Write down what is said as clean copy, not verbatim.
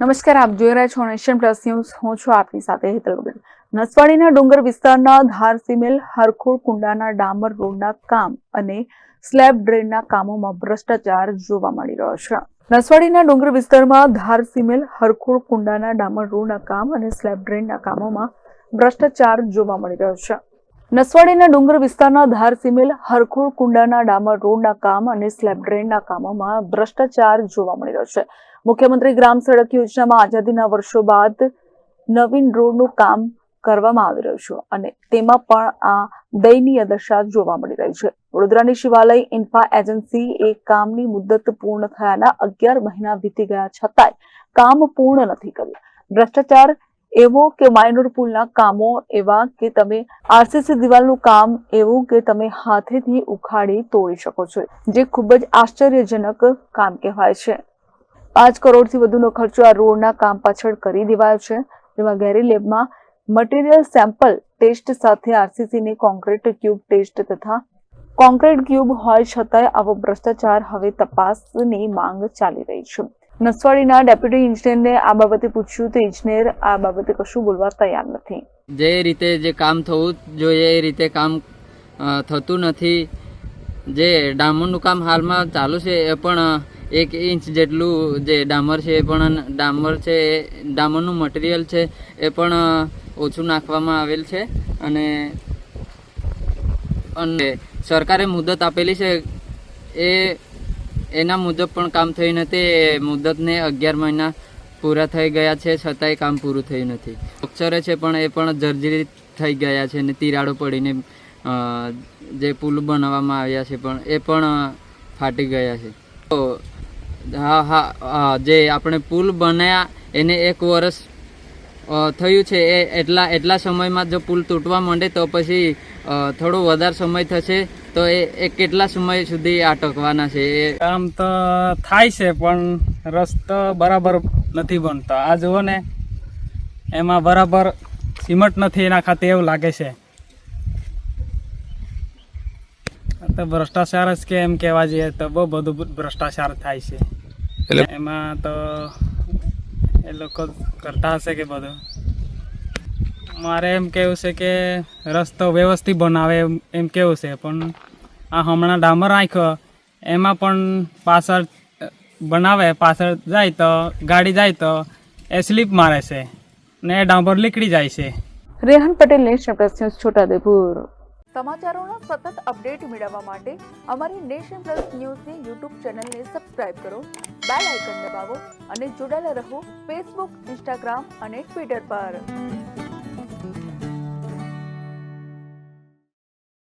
નમસ્કાર, આપ જોઈ રહ્યા છો નેશન પ્લસ ન્યૂઝ. હું છું આપની સાથે હેતલ વગર. નસવાડીના ડુંગર વિસ્તારના ધારસીમેલ હરખોડ કુંડાના ડામર રોડના કામ અને સ્લેબ ડ્રેનના કામોમાં ભ્રષ્ટાચાર જોવા મળી રહ્યો છે. નસવાડીના ડુંગર વિસ્તારમાં ધારસીમેલ હરખોડ કુંડાના ડામર રોડના કામ અને સ્લેબ ડ્રેનના કામોમાં ભ્રષ્ટાચાર જોવા મળી રહ્યો છે. નસવાડીના ડુંગર વિસ્તારના ધારસીમેલ હરખોડ કુંડાના ડામર રોડના કામ અને સ્લેબ ડ્રેનના કામોમાં ભ્રષ્ટાચાર જોવા મળી રહ્યો છે. મુખ્યમંત્રી ગ્રામ સડક યોજનામાં આઝાદીના વર્ષો બાદ નવીન રોડનું કામ કરવામાં આવી રહ્યું છે અને તેમાં પણ આ દયનીય દશા જોવા મળી રહી છે. વડોદરાની શિવાલય ઇન્ફ્રા એજન્સી એ કામની મુદ્દત પૂર્ણ થયાના 11 મહિના વીતી ગયા છતાંય કામ પૂર્ણ નથી કર્યું. ભ્રષ્ટાચાર એવો કે માઇનોર પુલના કામો એવા કે તમે આરસીસી દિવાલનું કામ એવું કે તમે હાથેથી ઉખાડી તોડી શકો છો, જે ખૂબ જ આશ્ચર્યજનક કામ કહેવાય છે. 5 કરોડથી વધુનો ખર્ચો આ રોડના કામ પાછળ કરી દેવાયો છે, જેમાં ગેરી લેબમાં મટીરિયલ સેમ્પલ ટેસ્ટ સાથે આરસીસીની કોન્ક્રીટ ક્યુબ ટેસ્ટ તથા કોન્ક્રીટ ક્યુબ હોય છતાંય આવો ભ્રષ્ટાચાર હવે તપાસની માંગ ચાલી રહી છે. નસવાડીના ડેપ્યુટી ઇજનેરને આ બાબતે પૂછ્યું તો ઇજનેર આ બાબતે કશું બોલવા તૈયાર નથી. જે રીતે જે કામ થવું જોઈએ એ રીતે કામ થતું નથી. જે ડામરનું કામ હાલમાં ચાલુ છે એ પણ 1 ઇંચ જેટલું જે ડામર છે એ પણ ડામર છે, ડામરનું મટીરિયલ છે એ પણ ઓછું નાખવામાં આવેલ છે અને સરકારે મુદત આપેલી છે એના મુજબ પણ કામ થયું નથી. મુદતને 11 મહિના પૂરા થઈ ગયા છે છતાંય કામ પૂરું થયું નથી. અક્ષરે છે પણ એ પણ જર્જરિત થઈ ગયા છે અને તિરાડો પડીને જે પુલ બનાવવામાં આવ્યા છે પણ એ પણ ફાટી ગયા છે. તો જે આપણે પુલ બનાવ્યા એને 1 વર્ષ થયું છે. એટલા સમયમાં જો પુલ તૂટવા માંડે તો પછી થોડો વધારે સમય થશે તો એ કેટલા સમય સુધી અટકવાના છે? કામ તો થાય છે પણ રસ્તો બરાબર નથી બનતો. આ જુઓ ને, એમાં બરાબર સિમેન્ટ નથી એના ખાતે એવું લાગે છે. તો ભ્રષ્ટાચાર જ કે એમ કહેવા જઈએ તો બહુ બધું ભ્રષ્ટાચાર થાય છે. એમાં તો એ લોકો કરતા હશે કે બધું. મારે એમ કહેવું છે કે રસ્તો વ્યવસ્થિત બનાવે એમ કેવું છે, પણ આ હમણાં ડામર નાખ્યો એમાં પણ પાછળ બનાવે, પાછળ જાય તો ગાડી જાય તો એ સ્લીપ મારે છે ને ડામર નીકળી જાય છે. Rehan Patel, nation plus news, Chhota Udepur. સમાચારોના સતત અપડેટ મેળવવા માટે અમારી નેશન પ્લસ ન્યૂઝની યુટ્યુબ ચેનલને સબસ્ક્રાઇબ કરો, બેલ આઇકન દબાવો અને જોડાયેલા રહો ફેસબુક, ઇન્સ્ટાગ્રામ અને ટ્વિટર પર.